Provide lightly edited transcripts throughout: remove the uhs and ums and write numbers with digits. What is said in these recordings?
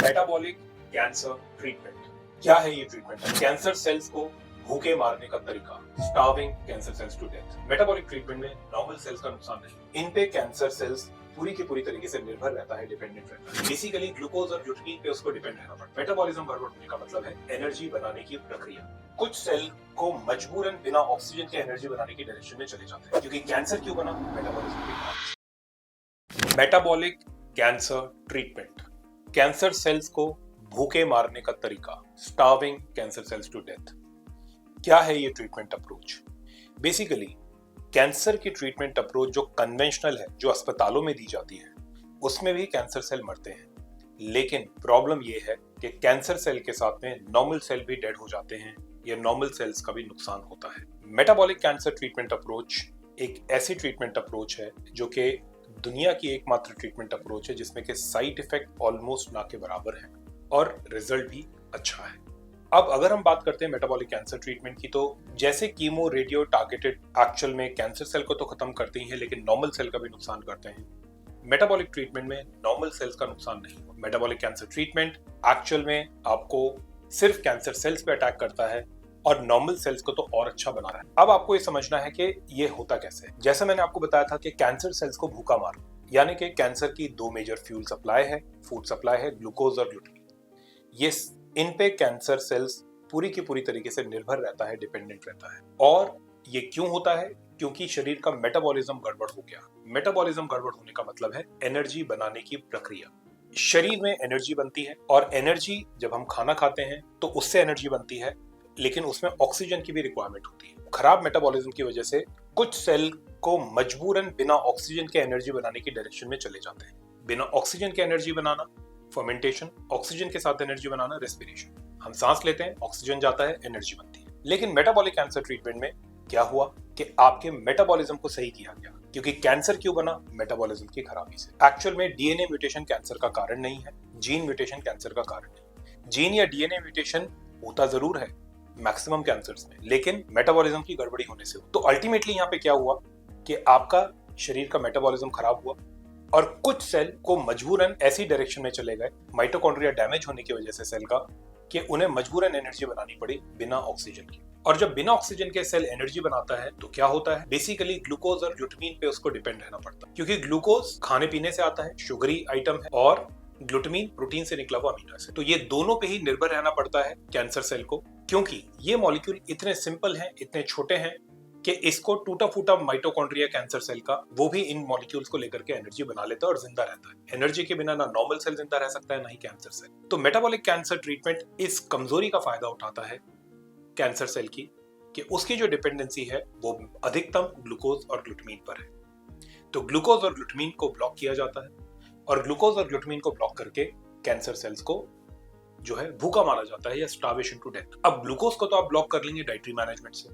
Metabolic cancer treatment क्या है? ये ट्रीटमेंट है कैंसर सेल्स को भूखे मारने का तरीका, starving cancer cells to death. Metabolic treatment में नॉर्मल सेल्स का नुकसान नहीं, इन पे कैंसर सेल्स पूरी की पूरी तरीके से निर्भर रहता है, डिपेंडेंट रहता है। बेसिकली ग्लूकोज और ग्लूटामीन पे उसको डिपेंड रहना पड़ता है। मेटाबॉलिज्म गड़बड़ होने का मतलब है एनर्जी बनाने की प्रक्रिया। कुछ सेल को मजबूरन बिना ऑक्सीजन के एनर्जी बनाने की डायरेक्शन में चले जाते हैं, क्योंकि कैंसर क्यों बना? मेटाबॉलिज्म के कारण। Metabolic cancer treatment cancer cells को भूखे मारने का तरीका, starving cancer cells to death. क्या है ये ट्रीटमेंट अप्रोच? बेसिकली कैंसर की ट्रीटमेंट अप्रोच जो कन्वेंशनल है, जो अस्पतालों में दी जाती है, उसमें भी कैंसर सेल मरते हैं, लेकिन प्रॉब्लम ये है कि कैंसर सेल के साथ में नॉर्मल सेल भी डेड हो जाते हैं, या नॉर्मल सेल्स का भी नुकसान होता है। मेटाबॉलिक कैंसर ट्रीटमेंट अप्रोच एक ऐसी ट्रीटमेंट अप्रोच है जो कि दुनिया की एकमात्र ट्रीटमेंट अप्रोच है जिसमें कि साइड इफेक्ट ऑलमोस्ट ना के बराबर है और रिजल्ट भी अच्छा है। अब अगर हम बात करते हैं मेटाबॉलिक कैंसर ट्रीटमेंट की, तो जैसे कीमो रेडियो टारगेटेड एक्चुअल में कैंसर सेल को तो खत्म करते ही हैं, लेकिन नॉर्मल सेल का भी नुकसान करते हैं। मेटाबॉलिक ट्रीटमेंट में नॉर्मल सेल्स का नुकसान नहीं होता। मेटाबॉलिक कैंसर ट्रीटमेंट एक्चुअल में आपको सिर्फ कैंसर सेल्स पे अटैक करता है और नॉर्मल सेल्स को तो और अच्छा बना रहा है। अब आपको ये समझना है कि ये होता कैसे है। जैसे मैंने आपको बताया था कि कैंसर सेल्स को भूखा मारो, यानी कि कैंसर की दो मेजर फ्यूल सप्लाई है, फूड सप्लाई है, ग्लूकोज और ग्लूटामीन। ये इन पे कैंसर सेल्स पूरी की पूरी तरीके से निर्भर रहता है, डिपेंडेंट रहता है। और ये क्यों होता है? क्योंकि शरीर का मेटाबॉलिज्म गड़बड़ हो गया। मेटाबॉलिज्म गड़बड़ होने का मतलब है एनर्जी बनाने की प्रक्रिया। शरीर में एनर्जी बनती है, और एनर्जी जब हम खाना खाते हैं तो उससे एनर्जी बनती है, लेकिन उसमें ऑक्सीजन की भी रिक्वायरमेंट होती है। खराब मेटाबॉलिज्म की वजह से कुछ सेल को मजबूरन बिना ऑक्सीजन के एनर्जी बनाने की डायरेक्शन में चले जाते हैं। बिना ऑक्सीजन के एनर्जी बनाना फर्मेंटेशन, ऑक्सीजन के साथ एनर्जी बनाना रेस्पिरेशन। हम सांस लेते हैं, ऑक्सीजन जाता है, एनर्जी बनती है। लेकिन मेटाबॉलिक कैंसर ट्रीटमेंट में क्या हुआ कि आपके मेटाबॉलिज्म को सही किया गया। क्योंकि कैंसर क्यों बना? मेटाबॉलिज्म की खराबी से। एक्चुअल में डीएनए म्यूटेशन कैंसर का कारण नहीं है, जीन म्यूटेशन कैंसर का कारण है। जीन या डीएनए म्यूटेशन होता जरूर है मैक्सिमम कैंसर्स में, लेकिन मेटाबॉलिज्म की गड़बड़ी होने से। तो अल्टीमेटली यहाँ पे क्या हुआ कि आपका शरीर का मेटाबॉलिज्म खराब हुआ और कुछ सेल को मजबूरन ऐसी डायरेक्शन में चले गए, माइटोकॉन्ड्रिया डैमेज होने की वजह से सेल का, कि उन्हें मजबूरन एनर्जी बनानी पड़ी बिना ऑक्सीजन की। और जब बिना ऑक्सीजन के सेल एनर्जी बनाता है तो क्या होता है? बेसिकली ग्लूकोज और ग्लूटामीन पे उसको डिपेंड रहना पड़ता है, क्योंकि ग्लूकोज खाने पीने से आता है, शुगरी आइटम है, और ग्लूटामीन प्रोटीन से निकला हुआ अमीनो एसिड। तो ये दोनों पे ही निर्भर रहना पड़ता है कैंसर सेल को, क्योंकि ये मॉलिक्यूल इतने सिंपल हैं, इतने छोटे हैं कि इसको टूटा फूटा माइटोकॉन्ड्रिया कैंसर सेल का, वो भी इन मॉलिक्यूल्स को लेकर के एनर्जी बना लेता है और जिंदा रहता है। एनर्जी के बिना ना नॉर्मल सेल जिंदा रह सकता है, ना ही कैंसर सेल। तो मेटाबॉलिक कैंसर ट्रीटमेंट इस कमजोरी का फायदा उठाता है कैंसर सेल की, कि उसकी जो डिपेंडेंसी है वो अधिकतम ग्लूकोज और ग्लूटामीन पर है। तो ग्लूकोज और ग्लूटामीन को ब्लॉक किया जाता है, और ग्लूकोज और ग्लूटामीन को ब्लॉक करके कैंसर सेल्स को जो है भूखा मारा जाता है, या स्टार्वेशन टू डेथ। अब ग्लूकोज को तो आप ब्लॉक कर लेंगे डाइटरी मैनेजमेंट से,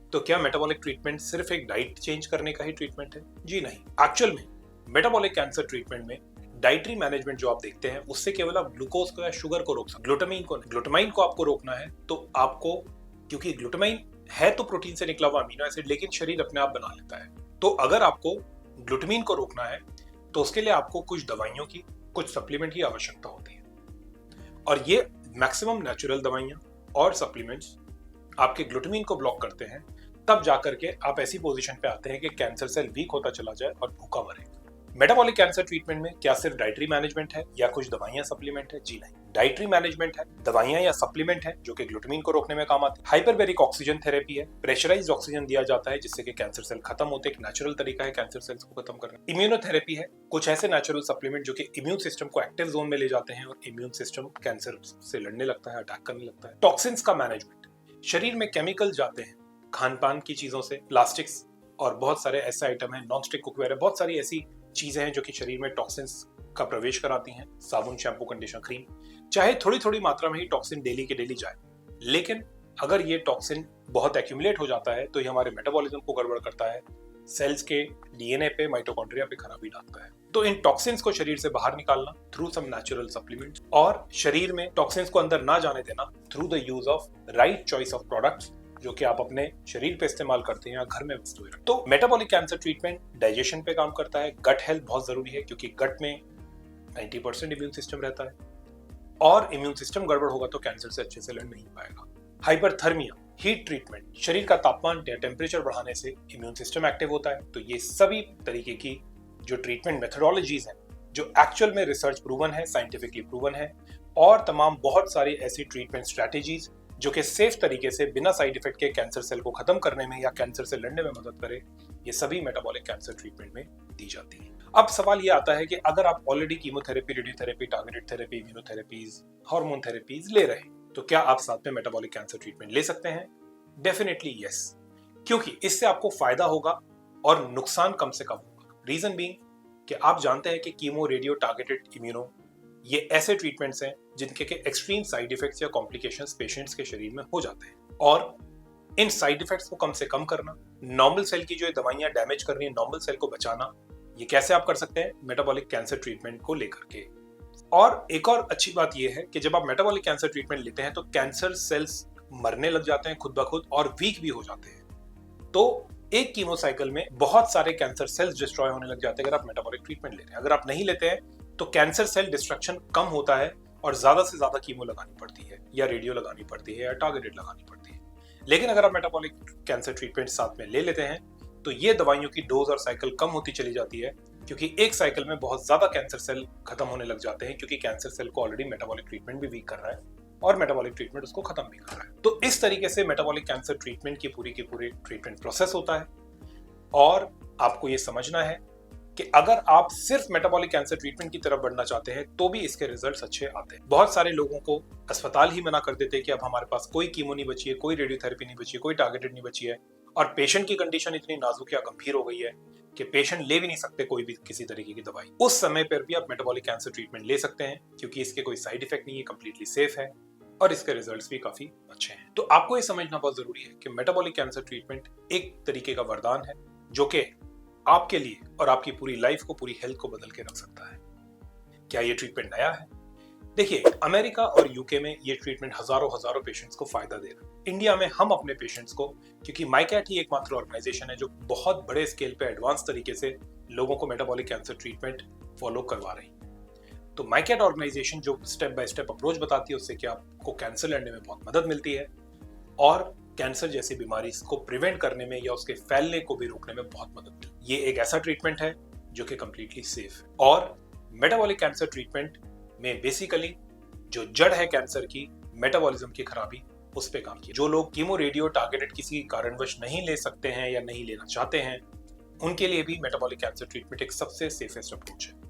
तो क्या मेटाबॉलिक ट्रीटमेंट सिर्फ एक डाइट चेंज करने का ही ट्रीटमेंट है? जी नहीं। एक्चुअल में मेटाबॉलिक कैंसर ट्रीटमेंट में डाइटरी मैनेजमेंट जो आप देखते हैं, उससे केवल आप ग्लूकोज को या शुगर को रोक सकते, ग्लूटामीन को नहीं। ग्लूटामाइन को आपको रोकना है तो आपको, क्योंकि ग्लूटामाइन है तो प्रोटीन से निकला हुआ अमीनो एसिड, लेकिन शरीर अपने आप बना लेता है। तो अगर आपको ग्लूटामीन को रोकना है तो उसके लिए आपको कुछ दवाइयों की, कुछ सप्लीमेंट की आवश्यकता होती है, और ये मैक्सिमम नेचुरल दवाइयां और सप्लीमेंट्स आपके ग्लूटामीन को ब्लॉक करते हैं। तब जाकर के आप ऐसी पोजीशन पे आते हैं कि कैंसर सेल वीक होता चला जाए और भूखा मरे। मेटाबॉलिक कैंसर ट्रीटमेंट में क्या सिर्फ डाइटरी मैनेजमेंट है या कुछ दवाइयां सप्लीमेंट है? जी नहीं। डाइटरी मैनेजमेंट है, दवाइयां या सप्लीमेंट है जो कि ग्लूटामीन को रोकने में काम आती है। हाइपरबेरिक ऑक्सीजन थेरेपी है, प्रेशराइज्ड ऑक्सीजन दिया जाता है जिससे कि कैंसर सेल खत्म होते हैं। एक नेचुरल तरीका है कैंसर सेल्स को खत्म करना। इम्यूनोथेरेपी है, कुछ ऐसे नेचुरल सप्लीमेंट जो कि इम्यून सिस्टम को एक्टिव जोन में ले जाते हैं और इम्यून सिस्टम कैंसर से लड़ने लगता है, अटैक करने लगता है। टॉक्सिन्स का मैनेजमेंट, शरीर में केमिकल जाते हैं खान पान की चीजों से, प्लास्टिक्स और बहुत सारे ऐसे आइटम है, नॉन स्टिक कुकवेयर है, बहुत सारी ऐसी चीजें हैं जो कि शरीर में टॉक्सिन्स का प्रवेश कराती हैं। साबुन, शैम्पू, कंडीशनर, क्रीम, चाहे थोड़ी थोड़ी मात्रा में ही टॉक्सिन डेली के डेली जाए, लेकिन अगर ये टॉक्सिन बहुत एक्यूमुलेट हो जाता है तो ये हमारे मेटाबॉलिज्म को गड़बड़ करता है, सेल्स के डीएनए पे, माइटोकॉन्ड्रिया पे खराबी डालता है। तो इन टॉक्सिन्स को शरीर से बाहर निकालना थ्रू सम नेचुरल सप्लीमेंट्स, और शरीर में टॉक्सिन्स को अंदर ना जाने देना through the use of right choice of products जो कि आप अपने शरीर पे इस्तेमाल करते हैं या घर में वस्तुएं। तो मेटाबॉलिक कैंसर ट्रीटमेंट डाइजेशन पे काम करता है। गट हेल्थ बहुत जरूरी है, क्योंकि गट में 90% इम्यून सिस्टम रहता है। और इम्यून सिस्टम गड़बड़ होगा तो कैंसर से अच्छे से लड़ नहीं पाएगा। हाइपरथर्मिया, हीट ट्रीटमेंट, शरीर का तापमान या टेम्परेचर बढ़ाने से इम्यून सिस्टम एक्टिव होता है। तो ये सभी तरीके की जो ट्रीटमेंट मेथोडोलॉजीज हैं, जो एक्चुअल में रिसर्च प्रूवन है, साइंटिफिकली प्रूवन है, और तमाम बहुत सारी ऐसी ट्रीटमेंट स्ट्रैटेजीज जो कि सेफ तरीके से बिना साइड इफेक्ट के कैंसर सेल को खत्म करने में या कैंसर से लड़ने में मदद करे, ये सभी मेटाबॉलिक कैंसर ट्रीटमेंट में दी जाती है। अब सवाल ये आता है कि अगर आप already chemotherapy, radiotherapy, targeted therapy, immunotherapies, hormone therapies ले रहे हैं, तो क्या आप साथ में मेटाबॉलिक कैंसर ट्रीटमेंट ले सकते हैं? डेफिनेटली यस, क्योंकि इससे आपको फायदा होगा और नुकसान कम से कम होगा। रीजन बीइंग कि आप जानते हैं कि कीमो, रेडियो, टारगेटेड इम्यूनो ये ऐसे ट्रीटमेंट्स हैं जिनके के एक्सट्रीम साइड इफेक्ट्स या कॉम्प्लिकेशंस पेशेंट्स के शरीर में हो जाते हैं, और इन साइड इफेक्ट्स को कम से कम करना, नॉर्मल सेल की जो दवाइयां डैमेज कर रही है नॉर्मल सेल को बचाना, ये कैसे आप कर सकते हैं? मेटाबॉलिक कैंसर ट्रीटमेंट को लेकर के। और एक और अच्छी बात यह है कि जब आप मेटाबॉलिक कैंसर ट्रीटमेंट लेते हैं तो कैंसर सेल्स मरने लग जाते हैं खुद ब खुद और वीक भी हो जाते हैं। तो एक कीमो साइकिल में बहुत सारे कैंसर सेल्स डिस्ट्रॉय होने लग जाते हैं अगर आप मेटाबॉलिक ट्रीटमेंट ले रहे हैं। अगर आप नहीं लेते हैं तो कैंसर सेल डिस्ट्रक्शन कम होता है और ज्यादा से ज्यादा कीमो लगानी पड़ती है या रेडियो लगानी पड़ती है या टारगेटेड लगानी पड़ती है। लेकिन अगर आप मेटाबॉलिक कैंसर ट्रीटमेंट साथ में ले लेते हैं तो ये दवाइयों की डोज और साइकिल कम होती चली जाती है, क्योंकि एक साइकिल में बहुत ज्यादा कैंसर सेल खत्म होने लग जाते हैं, क्योंकि कैंसर सेल को ऑलरेडी मेटाबॉलिक ट्रीटमेंट भी वीक कर रहा है और मेटाबॉलिक ट्रीटमेंट उसको खत्म भी कर रहा है। तो इस तरीके से मेटाबॉलिक कैंसर ट्रीटमेंट की पूरी ट्रीटमेंट प्रोसेस होता है। और आपको ये समझना है कि अगर आप सिर्फ मेटाबॉलिक कैंसर ट्रीटमेंट की तरफ बढ़ना चाहते हैं तो भी इसके रिजल्ट्स अच्छे आते हैं। बहुत सारे लोगों को अस्पताल ही मना कर देते हैं कि अब हमारे पास कोई कीमो नहीं बची है, कोई रेडियोथेरेपी नहीं बची है, कोई टारगेटेड नहीं बची है, और पेशेंट की कंडीशन इतनी नाजुक या गंभीर हो गई है कि पेशेंट ले भी नहीं सकते कोई भी किसी तरीके की दवाई। उस समय पर भी आप मेटाबॉलिक कैंसर ट्रीटमेंट ले सकते हैं, क्योंकि इसके कोई साइड इफेक्ट नहीं है, कंप्लीटली सेफ है और इसके रिजल्ट्स भी काफी अच्छे हैं। तो आपको ये समझना बहुत जरूरी है कि मेटाबॉलिक कैंसर ट्रीटमेंट एक तरीके का वरदान है जो कि आपके लिए और आपकी पूरी लाइफ को, पूरी हेल्थ को बदल के रख सकता है। क्या ये ट्रीटमेंट नया है? देखिए, अमेरिका और यूके में ये ट्रीटमेंट हजारों पेशेंट्स को फायदा दे रहा है। इंडिया में हम अपने पेशेंट्स को, क्योंकि माइकैट ही एकमात्र ऑर्गेनाइजेशन है जो बहुत बड़े स्केल पे एडवांस तरीके से लोगों को मेटाबॉलिक कैंसर ट्रीटमेंट फॉलो करवा रही है। तो माइकैट ऑर्गेनाइजेशन जो स्टेप बाय स्टेप अप्रोच बताती है, उससे कि आपको कैंसर लड़ने में बहुत मदद मिलती है और कैंसर जैसी बीमारी को प्रिवेंट करने में या उसके फैलने को भी रोकने में बहुत मदद मिलती है। ये एक ऐसा ट्रीटमेंट है जो कि कंप्लीटली सेफ है। और मेटाबॉलिक कैंसर ट्रीटमेंट में बेसिकली जो जड़ है कैंसर की, मेटाबॉलिज्म की खराबी, उस पे काम किया। जो लोग कीमो, रेडियो, टारगेटेड किसी कारणवश नहीं ले सकते हैं या नहीं लेना चाहते हैं, उनके लिए भी मेटाबॉलिक कैंसर ट्रीटमेंट एक सबसे सेफेस्ट अप्रोच है।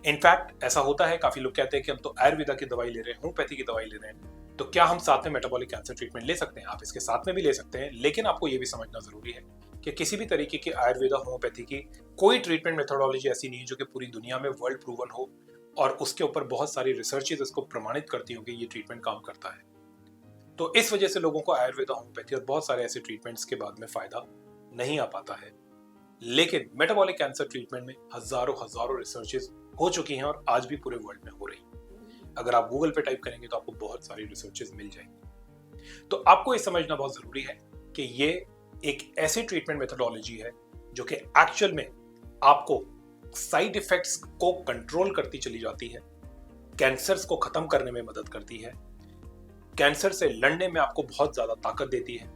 इनफैक्ट ऐसा होता है, काफी लोग कहते हैं कि हम तो आयुर्वेदा की दवाई ले रहे हैं, होम्योपैथी की दवाई ले रहे हैं, तो क्या हम साथ में मेटाबॉलिक कैंसर ट्रीटमेंट ले सकते हैं? आप इसके साथ में भी ले सकते हैं, लेकिन आपको यह भी समझना जरूरी है कि किसी भी तरीके की आयुर्वेदा, होम्योपैथी की कोई ट्रीटमेंट मेथोडोलॉजी ऐसी नहीं है जो कि पूरी दुनिया में वर्ल्ड प्रूवन हो और उसके ऊपर बहुत सारी रिसर्चेज इसको प्रमाणित करती होंगी ये ट्रीटमेंट काम करता है। तो इस वजह से लोगों को आयुर्वेदा, होम्योपैथी और बहुत सारे ऐसे ट्रीटमेंट्स के बाद में फायदा नहीं आ पाता है। लेकिन मेटाबॉलिक कैंसर ट्रीटमेंट में हजारों रिसर्चेज हो चुकी हैं और आज भी पूरे वर्ल्ड में हो रही हैं। अगर आप गूगल पे टाइप करेंगे तो आपको बहुत सारी रिसर्चेज मिल जाएंगी। तो आपको ये समझना बहुत जरूरी है कि ये एक ऐसी ट्रीटमेंट मेथोडोलॉजी है जो कि एक्चुअल में आपको साइड इफेक्ट्स को कंट्रोल करती चली जाती है, कैंसर्स को खत्म करने में मदद करती है, कैंसर से लड़ने में आपको बहुत ज्यादा ताकत देती है।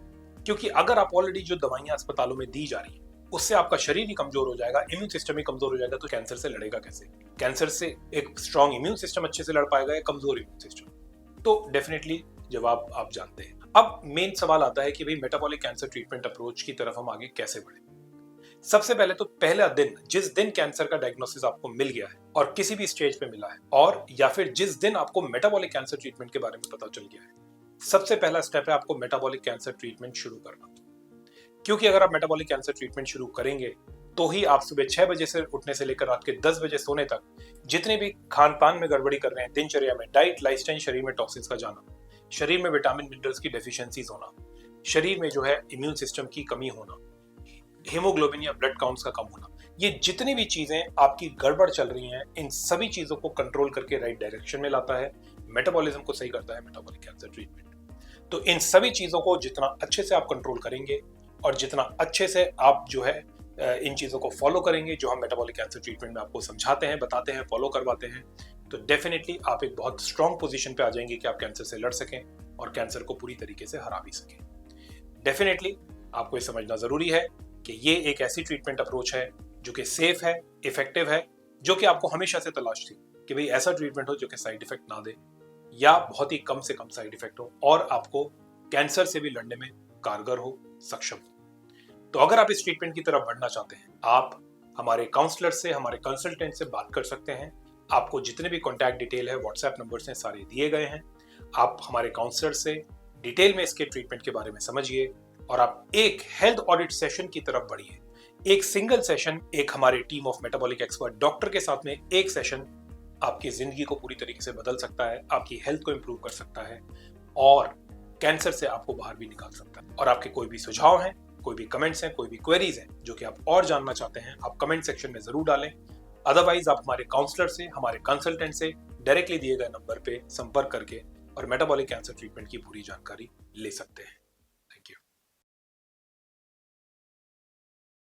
क्योंकि अगर आप ऑलरेडी जो दवाइयां अस्पतालों में दी जा रही है उससे आपका शरीर ही कमजोर हो जाएगा, इम्यून सिस्टम ही कमजोर हो जाएगा, तो कैंसर से लड़ेगा कैसे? कैंसर से एक स्ट्रॉन्ग इम्यून सिस्टम अच्छे से लड़ पाएगा या कमजोर इम्यून सिस्टम? तो डेफिनेटली जवाब आप जानते हैं। अब मेन सवाल आता है कि भाई मेटाबॉलिक कैंसर ट्रीटमेंट अप्रोच की तरफ हम आगे कैसे बढ़े। सबसे पहले तो पहला दिन, जिस दिन कैंसर का डायग्नोसिस आपको मिल गया है और किसी भी स्टेज पे मिला है, और या फिर जिस दिन आपको मेटाबॉलिक कैंसर ट्रीटमेंट के बारे में पता चल गया है, सबसे पहला स्टेप है आपको मेटाबॉलिक कैंसर ट्रीटमेंट शुरू करना। क्योंकि अगर आप मेटाबॉलिक कैंसर ट्रीटमेंट शुरू करेंगे तो ही आप सुबह 6 बजे से उठने से लेकर रात के 10 बजे सोने तक जितने भी खान पान में गड़बड़ी कर रहे हैं, दिनचर्या में, डाइट, लाइफस्टाइल, शरीर में टॉक्सिन्स का जाना, शरीर में विटामिन मिनरल्स की डेफिशिएंसीज होना, शरीर में जो है इम्यून सिस्टम की कमी होना, हीमोग्लोबिन या ब्लड काउंट्स का कम होना, ये जितनी भी चीजें आपकी गड़बड़ चल रही हैं, इन सभी चीजों को कंट्रोल करके राइट डायरेक्शन में लाता है, मेटाबॉलिज्म को सही करता है मेटाबॉलिक कैंसर ट्रीटमेंट। तो इन सभी चीजों को जितना अच्छे से आप कंट्रोल करेंगे और जितना अच्छे से आप जो है इन चीजों को फॉलो करेंगे जो हम मेटाबॉलिक कैंसर ट्रीटमेंट में आपको समझाते हैं, बताते हैं, फॉलो करवाते हैं, तो डेफिनेटली आप एक बहुत स्ट्रॉन्ग पोजीशन पे आ जाएंगे कि आप कैंसर से लड़ सकें और कैंसर को पूरी तरीके से हरा भी सकें। डेफिनेटली आपको ये समझना जरूरी है कि ये एक ऐसी ट्रीटमेंट अप्रोच है जो कि सेफ है, इफेक्टिव है, जो कि आपको हमेशा से तलाश थी कि भाई ऐसा ट्रीटमेंट हो जो कि साइड इफेक्ट ना दे या बहुत ही कम से कम साइड इफेक्ट हो और आपको कैंसर से भी लड़ने में कारगर हो, सक्षम हो। तो अगर आप इस ट्रीटमेंट की तरफ बढ़ना चाहते हैं, आप हमारे काउंसलर से, हमारे कंसल्टेंट से बात कर सकते हैं। आपको जितने भी कॉन्टैक्ट डिटेल है, व्हाट्सएप नंबर्स हैं, सारे दिए गए हैं। आप हमारे काउंसलर से डिटेल में इसके ट्रीटमेंट के बारे में समझिए और आप एक हेल्थ ऑडिट सेशन की तरफ बढ़िए। एक सिंगल सेशन, एक हमारे team of metabolic expert doctor के साथ में एक सेशन आपकी जिंदगी को पूरी तरीके से बदल सकता है, आपकी हेल्थ को इंप्रूव कर सकता है और कैंसर से आपको बाहर भी निकाल सकता है। और आपके कोई भी सुझाव हैं, कोई भी कमेंट्स हैं, कोई भी क्वेरीज हैं जो कि आप और जानना चाहते हैं, आप कमेंट सेक्शन में जरूर डालें। अदरवाइज आप हमारे काउंसलर से, हमारे कंसल्टेंट से डायरेक्टली दिए गए नंबर पे संपर्क करके और मेटाबॉलिक कैंसर ट्रीटमेंट की पूरी जानकारी ले सकते हैं।